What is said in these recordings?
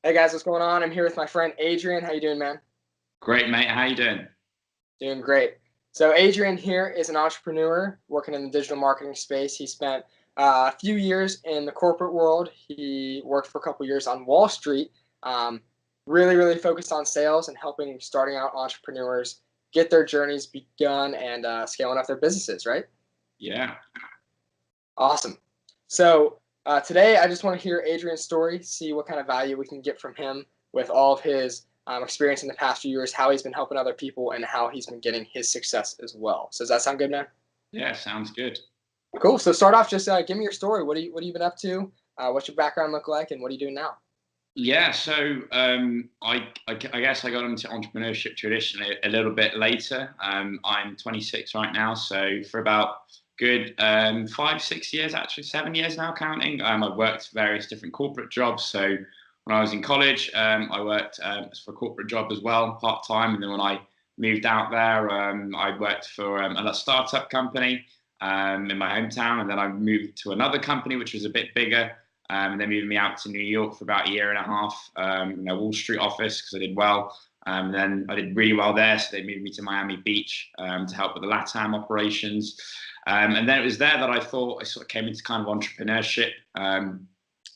Hey guys, what's going on? I'm here with my friend Adrian. How you doing, man? Great, mate. How you doing? Doing great. So Adrian here is an entrepreneur working in the digital marketing space. He spent a few years in the corporate world. He worked for a couple years on Wall Street. Um, really focused on sales and helping starting out entrepreneurs get their journeys begun and scaling up their businesses. Right? Yeah. Awesome. So today, I just want to hear Adrian's story, see what kind of value we can get from him with all of his experience in the past few years, how he's been helping other people, and how he's been getting his success as well. So does that sound good, man? Yeah, sounds good. Cool. So start off, just give me your story. What have you been up to? What's your background look like, and what are you doing now? Yeah, so I guess I got into entrepreneurship traditionally a little bit later. I'm 26 right now, so for about good 5, 6 years, actually 7 years now, counting. I've worked various different corporate jobs. So when I was in college, I worked for a corporate job as well, part time, and then when I moved out there, I worked for a startup company in my hometown, and then I moved to another company which was a bit bigger. And they moved me out to New York for about a year and a half, in a Wall Street office because I did well. And then I did really well there, so they moved me to Miami Beach to help with the LATAM operations. And then it was there that I thought I sort of came into kind of entrepreneurship.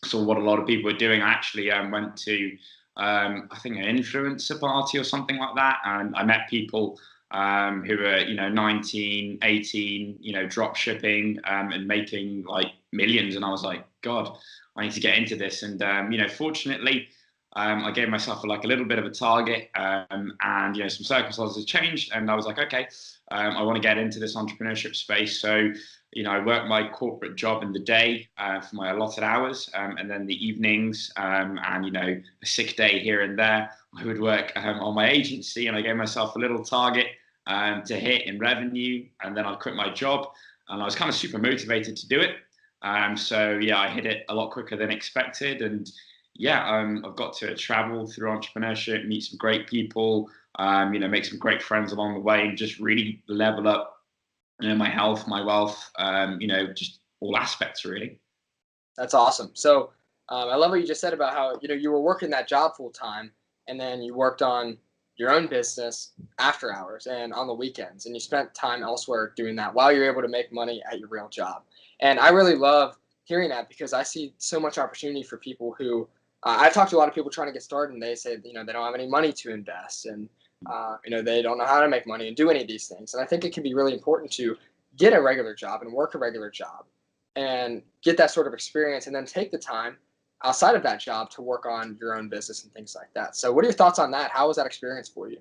Saw what a lot of people were doing. I actually went to, I think, an influencer party or something like that, and I met people who were 19, 18, drop shipping and making like millions, and I was like, God, I need to get into this. And fortunately, I gave myself like a little bit of a target, and some circumstances changed, and I was like, okay, I want to get into this entrepreneurship space. So I worked my corporate job in the day for my allotted hours, and then the evenings, and a sick day here and there, I would work on my agency, and I gave myself a little target to hit in revenue, and then I'd quit my job, and I was kind of super motivated to do it. So yeah, I hit it a lot quicker than expected, and yeah, I've got to travel through entrepreneurship, meet some great people, make some great friends along the way, and just really level up, my health, my wealth, just all aspects really. That's awesome. So I love what you just said about how you were working that job full time, and then you worked on your own business after hours and on the weekends, and you spent time elsewhere doing that while you're able to make money at your real job. And I really love hearing that because I see so much opportunity for people who I've talked to a lot of people trying to get started, and they say they don't have any money to invest, and they don't know how to make money and do any of these things. And I think it can be really important to get a regular job and work a regular job and get that sort of experience, and then take the time outside of that job to work on your own business and things like that. So what are your thoughts on that? How was that experience for you?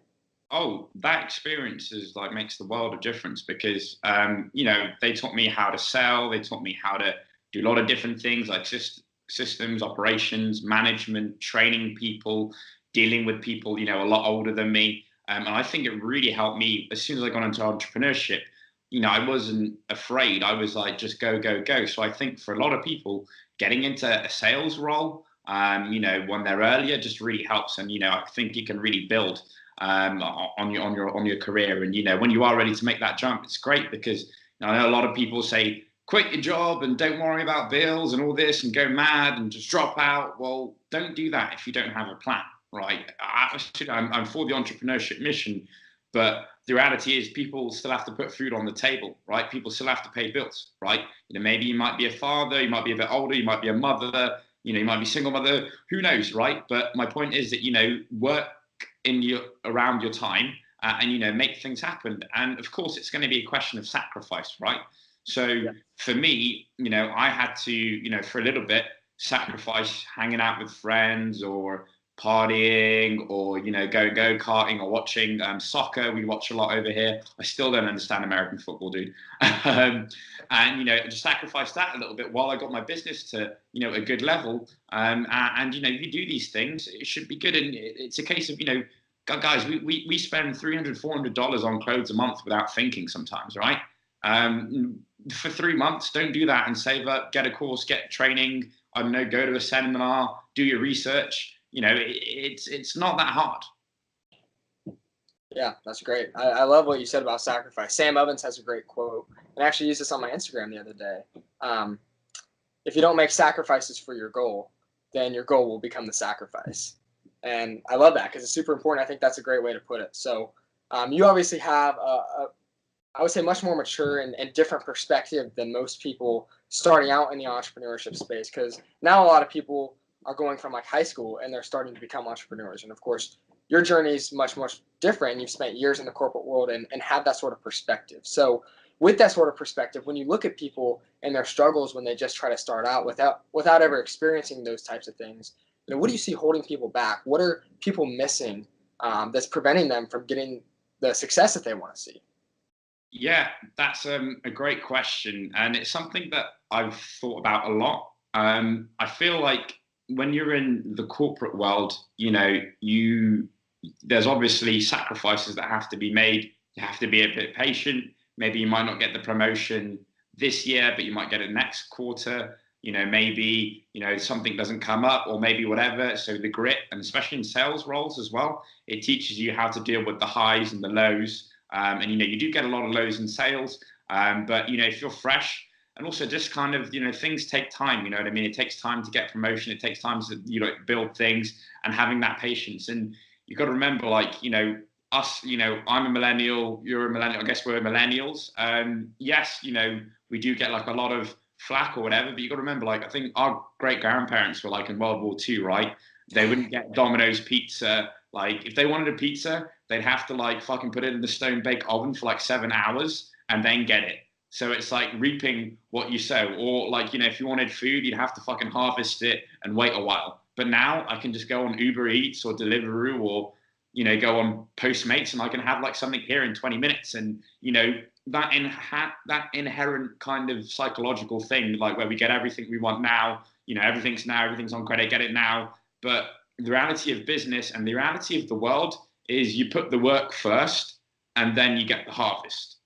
Oh, that experience is like makes the world of difference because they taught me how to sell, they taught me how to do a lot of different things like systems, operations, management, training people, dealing with people a lot older than me, and I think it really helped me as soon as I got into entrepreneurship. I wasn't afraid. I was like, just go, go, go. So I think for a lot of people, getting into a sales role, when they're earlier, just really helps, and I think you can really build on your career. And when you are ready to make that jump, it's great because I know a lot of people say quit your job and don't worry about bills and all this and go mad and just drop out. Well, don't do that if you don't have a plan, right? I'm for the entrepreneurship mission, but the reality is people still have to put food on the table, right? People still have to pay bills, right? Maybe you might be a father, you might be a bit older, you might be a mother, you might be a single mother, who knows, right? But my point is that work in your around your time, and make things happen. And of course it's going to be a question of sacrifice, right? So Yeah. for me, I had to, for a little bit, sacrifice hanging out with friends or partying or go karting or watching soccer. We watch a lot over here. I still don't understand American football, dude. um, and just sacrifice that a little bit while I got my business to a good level. And if you do these things, it should be good. And it's a case of guys, we spend $300 $400 on clothes a month without thinking sometimes, right? For 3 months, don't do that and save up, get a course, get training. I don't know, go to a seminar, do your research. It's not that hard. Yeah, that's great. I love what you said about sacrifice. Sam Ovens has a great quote, and I actually used this on my Instagram the other day. If you don't make sacrifices for your goal, then your goal will become the sacrifice. And I love that because it's super important. I think that's a great way to put it. So you obviously have I would say much more mature and different perspective than most people starting out in the entrepreneurship space, because now a lot of people are going from like high school and they're starting to become entrepreneurs. And of course, your journey is much different. You've spent years in the corporate world and have that sort of perspective. So with that sort of perspective, when you look at people and their struggles when they just try to start out without ever experiencing those types of things, what do you see holding people back? What are people missing that's preventing them from getting the success that they want to see? Yeah, that's a great question, and it's something that I've thought about a lot. I feel like when you're in the corporate world, there's obviously sacrifices that have to be made. You have to be a bit patient. Maybe you might not get the promotion this year, but you might get it next quarter. Maybe something doesn't come up, or maybe whatever. So the grit, and especially in sales roles as well, it teaches you how to deal with the highs and the lows. And you do get a lot of lows in sales, but if you're fresh, and also just kind of things take time. You know what I mean? It takes time to get promotion. It takes time to build things, and having that patience. And you've got to remember, like us. I'm a millennial. You're a millennial. I guess we're millennials. Yes, we do get like a lot of flack or whatever, but you got to remember, like I think our great grandparents were like in World War II, right? They wouldn't get Domino's pizza. Like if they wanted a pizza, they'd have to like fucking put it in the stone bake oven for like 7 hours and then get it. So it's like reaping what you sow. Or like, if you wanted food, you'd have to fucking harvest it and wait a while. But now I can just go on Uber Eats or Deliveroo, or, go on Postmates, and I can have like something here in 20 minutes. And, that inherent kind of psychological thing, like where we get everything we want now, everything's on credit, get it now. But the reality of business and the reality of the world is you put the work first and then you get the harvest.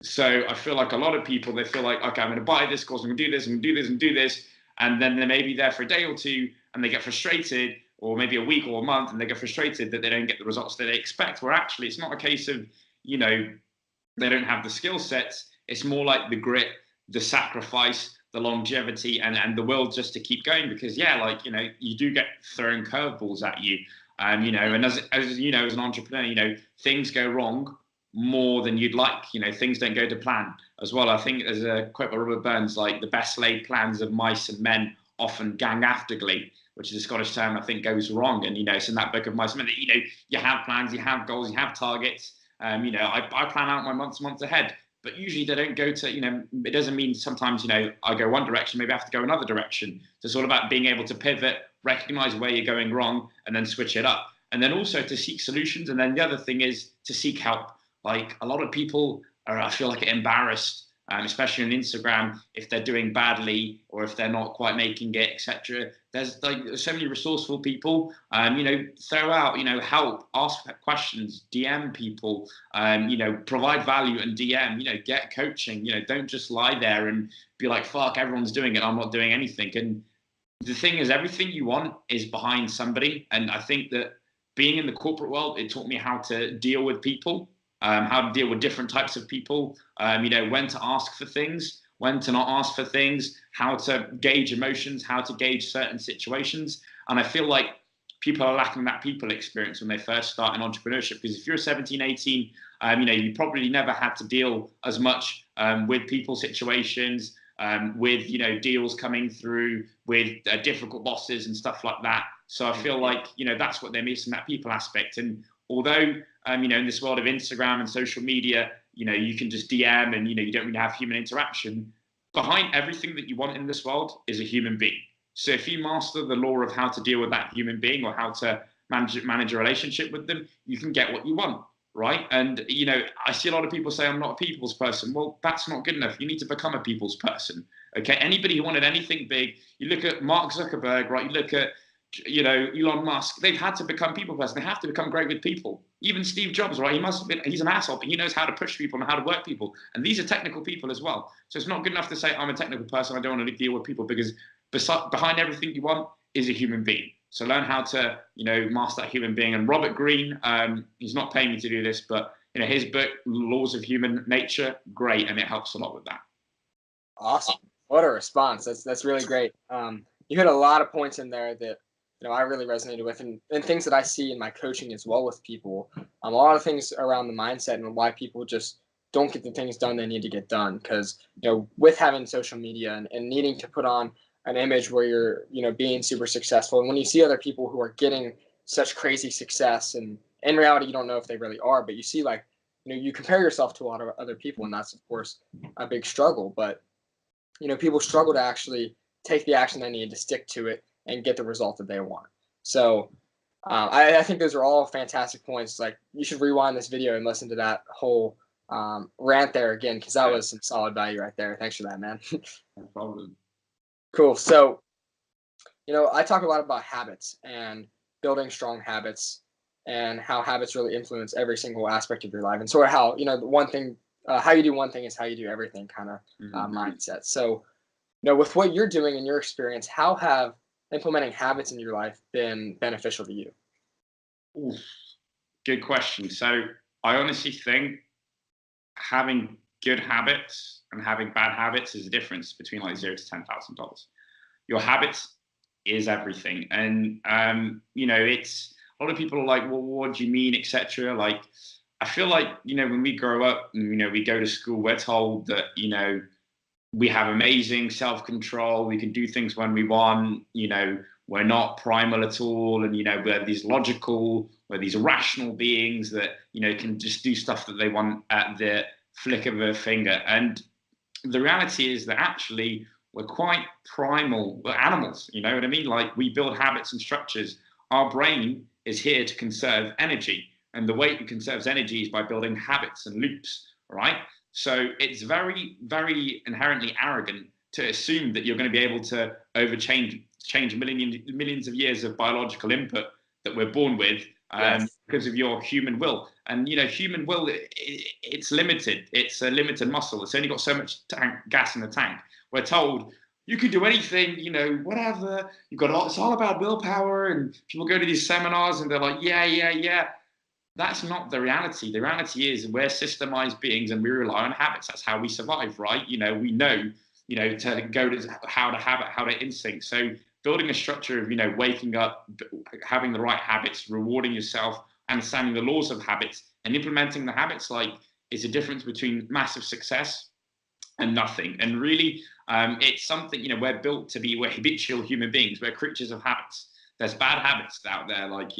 So I feel like a lot of people, they feel like, okay, I'm going to buy this course, I'm going to do this, I'm going to do this and do this. And then they may be there for a day or two and they get frustrated, or maybe a week or a month, and they get frustrated that they don't get the results that they expect. Where actually it's not a case of, they don't have the skill sets. It's more like the grit, the sacrifice, the longevity, and the will just to keep going. Because you do get thrown curveballs at you. And as you know, as an entrepreneur, things go wrong more than you'd like. Things don't go to plan as well. I think there's a quote by Robert Burns, like the best laid plans of mice and men often gang after glee, which is a Scottish term I think goes wrong. And it's in that book of mice and men that you have plans, you have goals, you have targets. I plan out my months ahead, but usually they don't go to, it doesn't mean sometimes, I go one direction, maybe I have to go another direction. So it's all about being able to pivot, recognize where you're going wrong, and then switch it up. And then also to seek solutions. And then the other thing is to seek help. Like a lot of people are, I feel like, embarrassed, especially on Instagram, if they're doing badly or if they're not quite making it, etc. There's like so many resourceful people. Throw out, help, ask questions, DM people, provide value and DM. Get coaching. Don't just lie there and be like, fuck, everyone's doing it, I'm not doing anything. And the thing is, everything you want is behind somebody. And I think that being in the corporate world, it taught me how to deal with people, how to deal with different types of people, when to ask for things, when to not ask for things, how to gauge emotions, how to gauge certain situations. And I feel like people are lacking that people experience when they first start in entrepreneurship. Because if you're 17, 18, you probably never had to deal as much with people situations, with deals coming through, with difficult bosses and stuff like that. So I feel like that's what they're missing, that people aspect. And although in this world of Instagram and social media, you can just DM and you don't really have human interaction. Behind everything that you want in this world is a human being. So if you master the law of how to deal with that human being, or how to manage a relationship with them, you can get what you want. Right. And, I see a lot of people say I'm not a people's person. Well, that's not good enough. You need to become a people's person. OK, anybody who wanted anything big, you look at Mark Zuckerberg, right? You look at, Elon Musk, they've had to become people person. They have to become great with people. Even Steve Jobs, right? He's an asshole, but he knows how to push people and how to work people. And these are technical people as well. So it's not good enough to say I'm a technical person, I don't want to deal with people, because behind everything you want is a human being. So learn how to, master that human being. And Robert Greene, he's not paying me to do this, but his book, Laws of Human Nature, great, and it helps a lot with that. Awesome. What a response. That's really great. You hit a lot of points in there that I really resonated with, and things that I see in my coaching as well with people. A lot of things around the mindset and why people just don't get the things done they need to get done. Because with having social media and needing to put on an image where you're being super successful, and when you see other people who are getting such crazy success, and in reality you don't know if they really are, but you see like you compare yourself to a lot of other people, and that's of course a big struggle. But people struggle to actually take the action they need to stick to it and get the result that they want. So I think those are all fantastic points. Like, you should rewind this video and listen to that whole rant there again, because that was some solid value right there. Thanks for that, man. No problem. Cool. So I talk a lot about habits and building strong habits, and how habits really influence every single aspect of your life, and sort of how the one thing, how you do one thing is how you do everything kind of mindset. So with what you're doing in your experience, how have implementing habits in your life been beneficial to you? Ooh, good question. So I honestly think having good habits and having bad habits is a difference between like $0 to $10,000. Your habits is everything, and it's a lot of people are like, well, what do you mean, etc. Like, I feel like when we grow up and we go to school, we're told that we have amazing self-control, we can do things when we want, we're not primal at all, and we're these logical, we're these rational beings that can just do stuff that they want at the flick of a finger. And the reality is that actually we're quite primal, we're animals, you know what I mean? Like, we build habits and structures. Our brain is here to conserve energy, and the way it conserves energy is by building habits and loops, right? So it's very, very inherently arrogant to assume that you're going to be able to change millions of years of biological input that we're born with, Yes. because of your human will. And human will, it's limited. It's a limited muscle. It's only got so much gas in the tank. We're told you can do anything, whatever. It's all about willpower. And people go to these seminars and they're like, yeah, yeah, yeah. That's not the reality. The reality is we're systemized beings and we rely on habits. That's how we survive, right? We know, to go to how to instinct. So building a structure of, waking up, having the right habits, rewarding yourself, understanding the laws of habits, and implementing the habits, like, is a difference between massive success and nothing. And really, it's something, we're built to be, we're habitual human beings. We're creatures of habits. There's bad habits out there, like,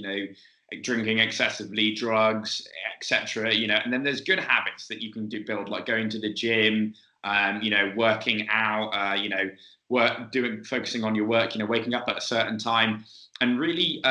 drinking excessively, drugs, etc. And then there's good habits that you can build, like going to the gym, working out, focusing on your work, waking up at a certain time. And really,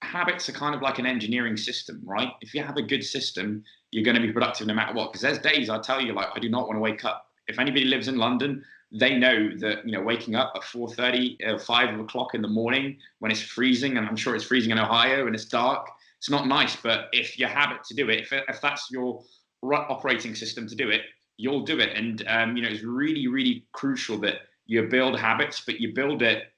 habits are kind of like an engineering system, right? If you have a good system, you're going to be productive no matter what. Because there's days I tell you, like, I do not want to wake up. If anybody lives in London, they know that waking up at 4:30, 5 o'clock in the morning when it's freezing, and I'm sure it's freezing in Ohio and it's dark, it's not nice. But if you have it to do it, if that's your operating system to do it, you'll do it. And it's really, really crucial that you build habits, but you build it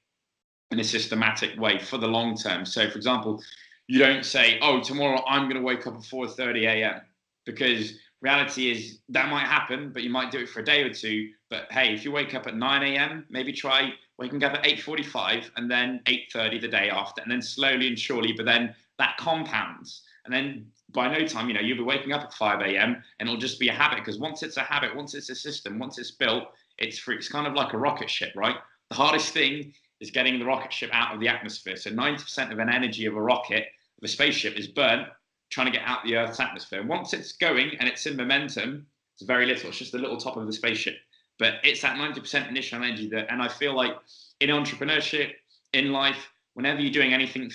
in a systematic way for the long term. So, for example, you don't say, "Oh, tomorrow I'm going to wake up at 4:30 a.m." because reality is that might happen, but you might do it for a day or two. But hey, if you wake up at 9 a.m., maybe try waking up at 8:45 and then 8:30 the day after, and then slowly and surely, but then that compounds. And then by no time, you'll be waking up at 5 a.m. and it'll just be a habit, because once it's a habit, once it's a system, once it's built, it's free. It's kind of like a rocket ship, right? The hardest thing is getting the rocket ship out of the atmosphere. So 90% of an energy of a rocket, of a spaceship, is burnt trying to get out the Earth's atmosphere. Once it's going and it's in momentum, it's very little. It's just the little top of the spaceship. But it's that 90% initial energy that, and I feel like in entrepreneurship, in life, whenever you're doing anything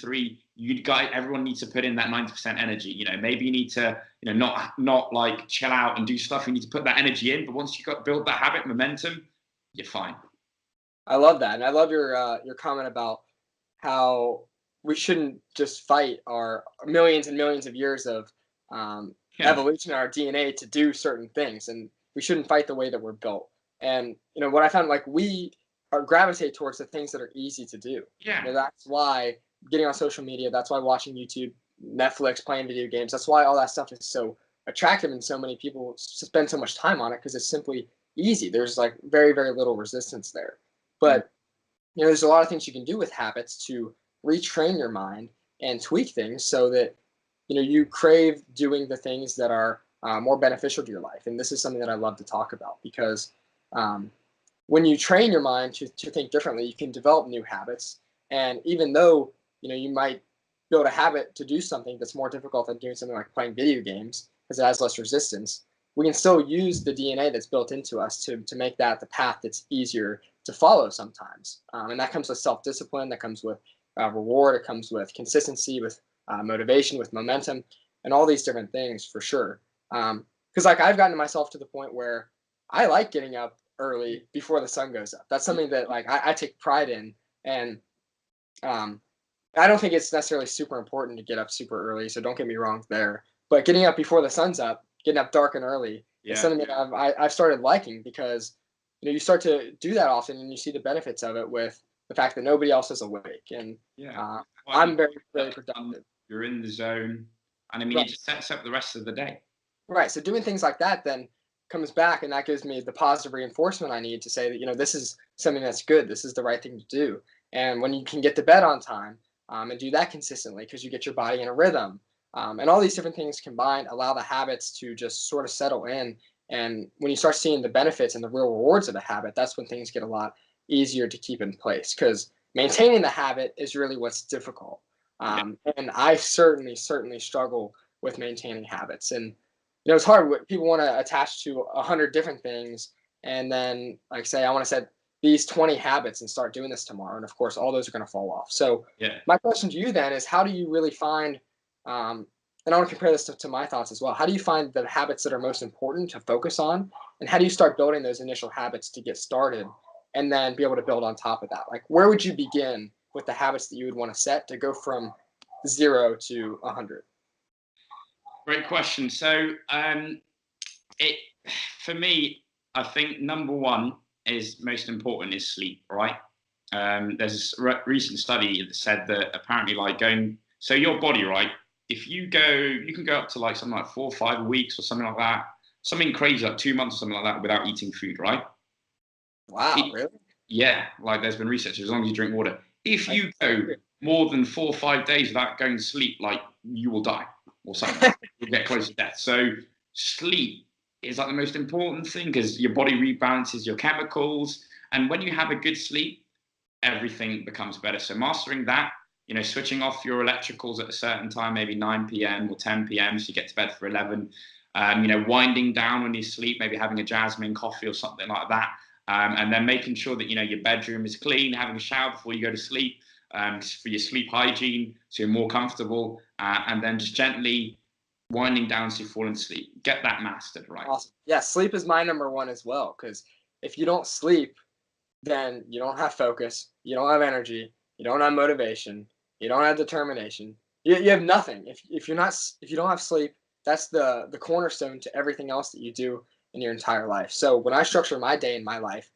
everyone needs to put in that 90% energy. Maybe you need to, not like chill out and do stuff. You need to put that energy in. But once you've got build that habit momentum, you're fine. I love that, and I love your comment about how we shouldn't just fight our millions and millions of years of evolution in our DNA to do certain things, and we shouldn't fight the way that we're built. And what I found, like, we gravitate towards the things that are easy to do. Yeah. That's why getting on social media, that's why watching YouTube, Netflix, playing video games, that's why all that stuff is so attractive, and so many people spend so much time on it, because it's simply easy. There's like very, very little resistance there. But there's a lot of things you can do with habits to retrain your mind and tweak things so that you crave doing the things that are more beneficial to your life. And this is something that I love to talk about because um, when you train your mind to think differently, you can develop new habits. And even though you might build a habit to do something that's more difficult than doing something like playing video games because it has less resistance, we can still use the DNA that's built into us to make that the path that's easier to follow sometimes. And that comes with self-discipline, that comes with reward, it comes with consistency, with motivation, with momentum, and all these different things for sure. Because like I've gotten myself to the point where I like getting up early before the sun goes up. That's something that like I take pride in, and um, I don't think it's necessarily super important to get up super early. So don't get me wrong there. But getting up before the sun's up, getting up dark and early, is Yeah. something that I've started liking because you start to do that often and you see the benefits of it with the fact that nobody else is awake, and Yeah. Well, you I'm very get very done, productive. you're in the zone, and I mean, it Right. just sets up the rest of the day. Right. So doing things like that then comes back, and that gives me the positive reinforcement I need to say that this is something that's good. This is the right thing to do. And when you can get to bed on time and do that consistently, because you get your body in a rhythm, and all these different things combined allow the habits to just sort of settle in. And when you start seeing the benefits and the real rewards of a habit, that's when things get a lot easier to keep in place. Because maintaining the habit is really what's difficult. Yeah. And I certainly struggle with maintaining habits. And it's hard. People want to attach to 100 different things, and then like say, I want to set these 20 habits and start doing this tomorrow. And of course, all those are going to fall off. So Yeah. my question to you then is, how do you really find? And I want to compare this to my thoughts as well. How do you find the habits that are most important to focus on, and how do you start building those initial habits to get started, and then be able to build on top of that? Like, where would you begin with the habits that you would want to set to go from 0 to 100? Great question. So, it for me, I think number one is most important is sleep. Right. There's this recent study that said that apparently, like going, so your body, right? If you go, you can go up to like something like 4 or 5 weeks or something like that, something crazy like 2 months or something like that without eating food, right? Wow, It, really? yeah, like there's been research as long as you drink water. If I you go more than 4 or 5 days without going to sleep, like you will die or something. You'll get close to death. So sleep is like the most important thing because your body rebalances your chemicals, and when you have a good sleep, everything becomes better. So mastering that, switching off your electricals at a certain time, maybe 9 p.m. or 10 p.m. so you get to bed for 11. Winding down when you sleep, maybe having a jasmine coffee or something like that. And then making sure that your bedroom is clean, having a shower before you go to sleep for your sleep hygiene, so you're more comfortable, and then just gently winding down so you fall into sleep. Get that mastered, right? Awesome. Yeah, sleep is my number one as well. Because if you don't sleep, then you don't have focus, you don't have energy, you don't have motivation, you don't have determination. You have nothing. If you don't have sleep, that's the cornerstone to everything else that you do in your entire life. So when I structure my day in my life,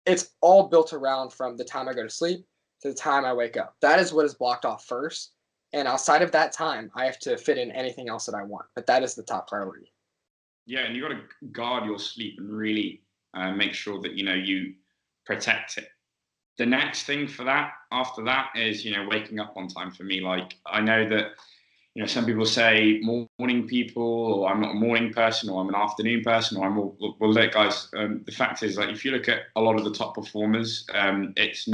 it's all built around from the time I go to sleep to the time I wake up. That is what is blocked off first. And outside of that time, I have to fit in anything else that I want. But that is the top priority. Yeah, and you got to guard your sleep and really make sure that you protect it. The next thing for that after that is waking up on time for me. Like I know that some people say morning people, or I'm not a morning person, or I'm an afternoon person, or I'm all, well look guys, the fact is, like, if you look at a lot of the top performers, it's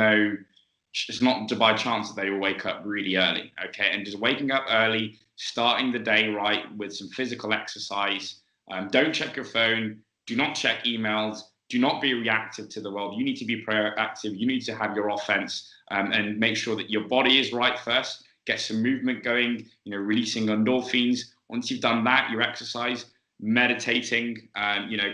not by chance that they all wake up really early. Okay, and just waking up early, starting the day right with some physical exercise. Don't check your phone, do not check emails, do not be reactive to the world. You need to be proactive. You need to have your offense, and make sure that your body is right first. Get some movement going, releasing endorphins. Once you've done that, your exercise, meditating,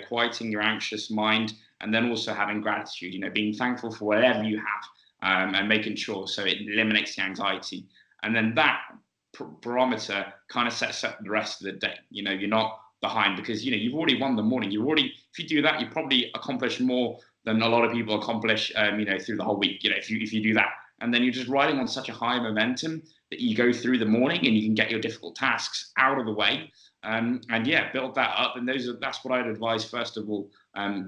quieting your anxious mind, and then also having gratitude, being thankful for whatever you have, and making sure so it eliminates the anxiety. And then that barometer kind of sets up the rest of the day. You're not behind because you've already won the morning. If you do that, you probably accomplish more than a lot of people accomplish, through the whole week. If you do that, and then you're just riding on such a high momentum that you go through the morning and you can get your difficult tasks out of the way. And yeah, build that up. And that's what I'd advise. First of all,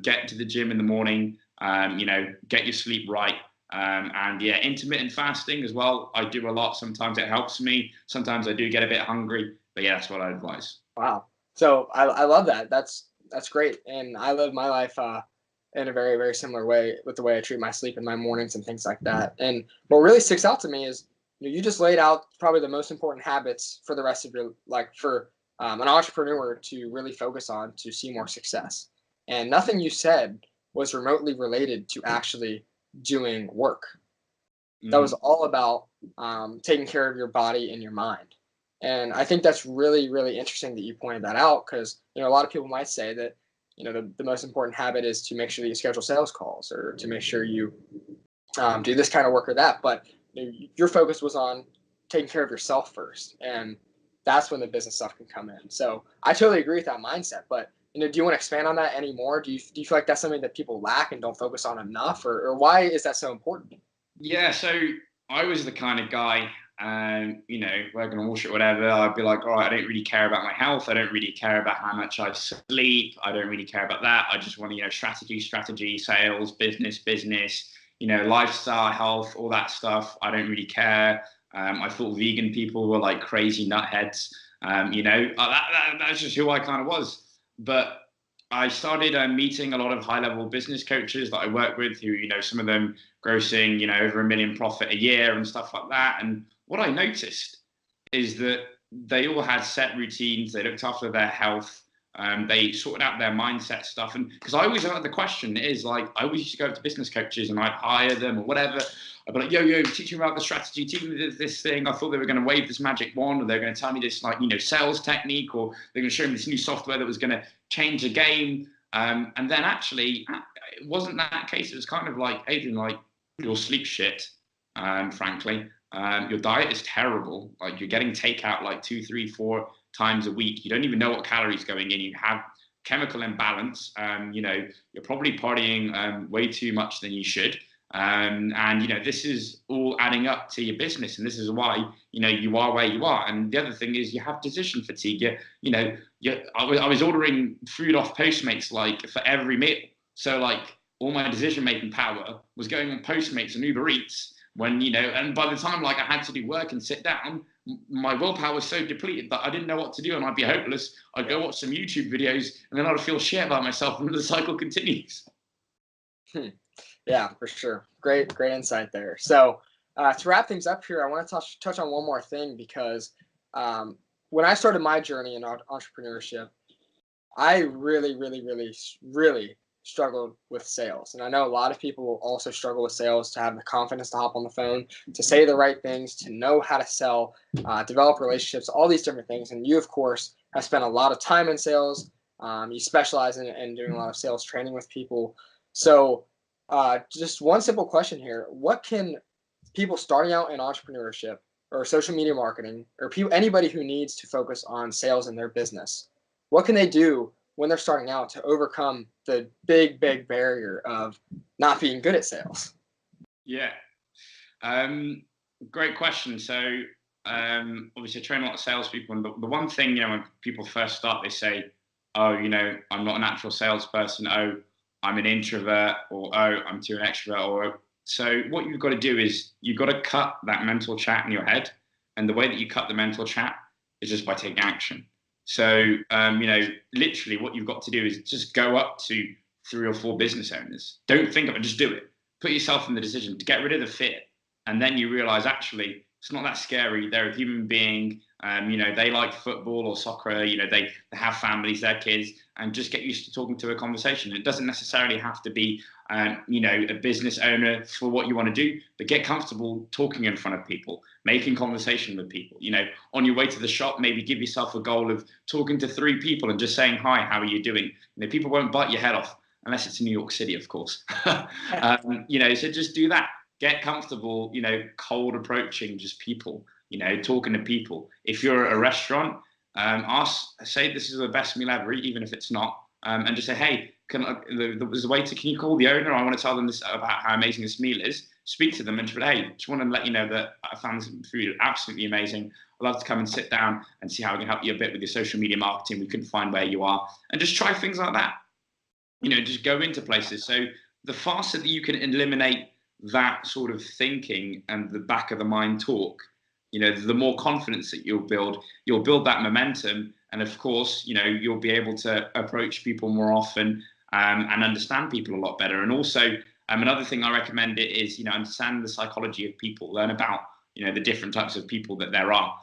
get to the gym in the morning. Get your sleep right. And yeah, intermittent fasting as well. I do a lot. Sometimes it helps me. Sometimes I do get a bit hungry. But yeah, that's what I advise. Wow. So I love that. That's great. And I live my life in a very, very similar way with the way I treat my sleep in my mornings and things like that. And what really sticks out to me is you just laid out probably the most important habits for the rest of your like for an entrepreneur to really focus on to see more success. And nothing you said was remotely related to actually doing work. That was Mm. all about taking care of your body and your mind. And I think that's really, really interesting that you pointed that out because a lot of people might say that the most important habit is to make sure that you schedule sales calls or to make sure you do this kind of work or that. But your focus was on taking care of yourself first, and that's when the business stuff can come in. So I totally agree with that mindset. But do you want to expand on that anymore? Do you feel like that's something that people lack and don't focus on enough, or why is that so important? Yeah, so I was the kind of guy, working on Wall Street, whatever. I'd be like, all right, I don't really care about my health. I don't really care about how much I sleep. I don't really care about that. I just want to, strategy, sales, business, lifestyle, health, all that stuff. I don't really care. I thought vegan people were like crazy nutheads. That's just who I kind of was. But I started meeting a lot of high-level business coaches that I work with, who, some of them grossing, over $1 million profit a year and stuff like that. And what I noticed is that they all had set routines. They looked after their health. They sorted out their mindset stuff. And because I always had the question is like, I always used to go up to business coaches and I'd hire them or whatever. I'd be like, yo, teach me about the strategy, teach me this thing. I thought they were going to wave this magic wand, or they're going to tell me this sales technique, or they're going to show me this new software that was going to change the game. And then actually, it wasn't that case. It was kind of like, Adrian, like, your sleep shit, frankly. Your diet is terrible. Like, you're getting takeout like 2, 3, 4 times a week. You don't even know what calories going in. You have chemical imbalance. You're probably partying way too much than you should. This is all adding up to your business, and this is why you are where you are. And the other thing is you have decision fatigue. I was ordering food off Postmates like for every meal, so like all my decision making power was going on Postmates and Uber Eats. And by the time like I had to do work and sit down, my willpower was so depleted that I didn't know what to do, and I'd be hopeless. I'd go watch some YouTube videos, and then I'd feel shit about myself, and the cycle continues. Yeah, for sure. Great insight there. So to wrap things up here, I want to touch on one more thing because when I started my journey in entrepreneurship, I really, really, really, really struggled with sales. And I know a lot of people will also struggle with sales, to have the confidence to hop on the phone, to say the right things, to know how to sell, develop relationships, all these different things. And you, of course, have spent a lot of time in sales. You specialize in doing a lot of sales training with people. So just one simple question here. What can people starting out in entrepreneurship or social media marketing, or anybody who needs to focus on sales in their business, what can they do when they're starting out to overcome the big, big barrier of not being good at sales? Yeah. Great question. So, obviously, I train a lot of salespeople, and the one thing, when people first start, they say, "Oh, I'm not a natural salesperson. Oh, I'm an introvert," or "Oh, I'm too an extrovert." Or so, what you've got to do is you've got to cut that mental chat in your head, and the way that you cut the mental chat is just by taking action. So, literally, what you've got to do is just go up to 3 or 4 business owners. Don't think of it, just do it. Put yourself in the decision to get rid of the fear. And then you realize actually it's not that scary. They're a human being. They like football or soccer. They have families, their kids, and just get used to talking to a conversation. It doesn't necessarily have to be, a business owner for what you want to do, but get comfortable talking in front of people, making conversation with people. On your way to the shop, maybe give yourself a goal of talking to 3 people and just saying, "Hi, how are you doing?" People won't bite your head off unless it's in New York City, of course. So just do that. Get comfortable, cold approaching just people, talking to people. If you're at a restaurant, say this is the best meal ever, even if it's not, and just say, "Hey, the waiter, can you call the owner? I want to tell them this about how amazing this meal is." Speak to them and just be, "Hey, just want to let you know that I found this food absolutely amazing. I'd love to come and sit down and see how I can help you a bit with your social media marketing. We couldn't find where you are," and just try things like that. Just go into places. So the faster that you can eliminate that sort of thinking and the back of the mind talk, the more confidence that you'll build that momentum. And of course, you'll be able to approach people more often, and understand people a lot better. And also, another thing I recommend it is, understand the psychology of people, learn about, the different types of people that there are.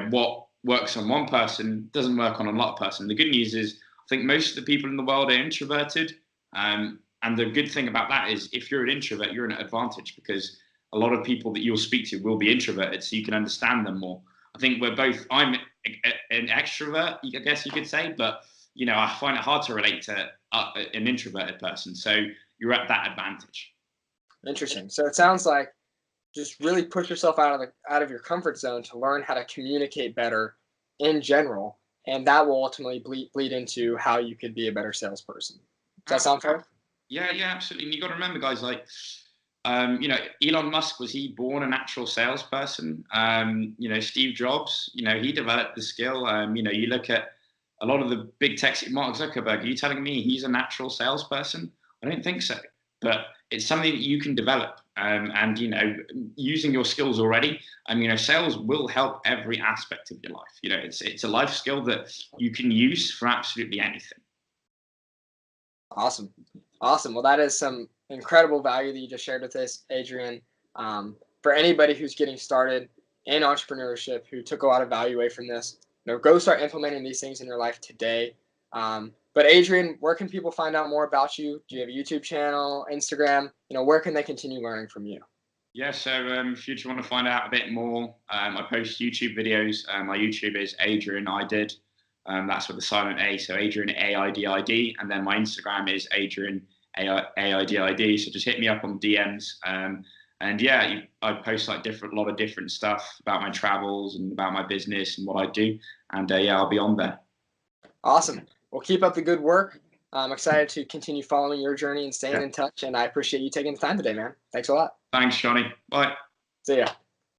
What works on one person doesn't work on a person. The good news is, I think most of the people in the world are introverted. And the good thing about that is, if you're an introvert, you're in an advantage, because a lot of people that you'll speak to will be introverted, so you can understand them more. I think I'm an extrovert, I guess you could say, but I find it hard to relate to an introverted person. So you're at that advantage. Interesting. So it sounds like just really push yourself out of your comfort zone to learn how to communicate better in general, and that will ultimately bleed into how you could be a better salesperson. Does that sound fair? Yeah, absolutely. And you got to remember, guys, like, Elon Musk, was he born a natural salesperson? Steve Jobs, he developed the skill. You look at a lot of the big tech, Mark Zuckerberg, are you telling me he's a natural salesperson? I don't think so. But it's something that you can develop. And using your skills already, sales will help every aspect of your life. It's a life skill that you can use for absolutely anything. Awesome. Well, that is some incredible value that you just shared with us, Adrian. For anybody who's getting started in entrepreneurship, who took a lot of value away from this, go start implementing these things in your life today. But Adrian, where can people find out more about you? Do you have a YouTube channel, Instagram? Where can they continue learning from you? Yeah, so if you want to find out a bit more, I post YouTube videos. My YouTube is Adrian I Did. That's with the silent A, so Adrian AIDID, and then my Instagram is Adrian AIDID. So just hit me up on DMs. And yeah, I post like a lot of different stuff about my travels and about my business and what I do. And yeah, I'll be on there. Awesome. Well, keep up the good work. I'm excited to continue following your journey and staying in touch. And I appreciate you taking the time today, man. Thanks a lot. Thanks, Johnny. Bye. See ya.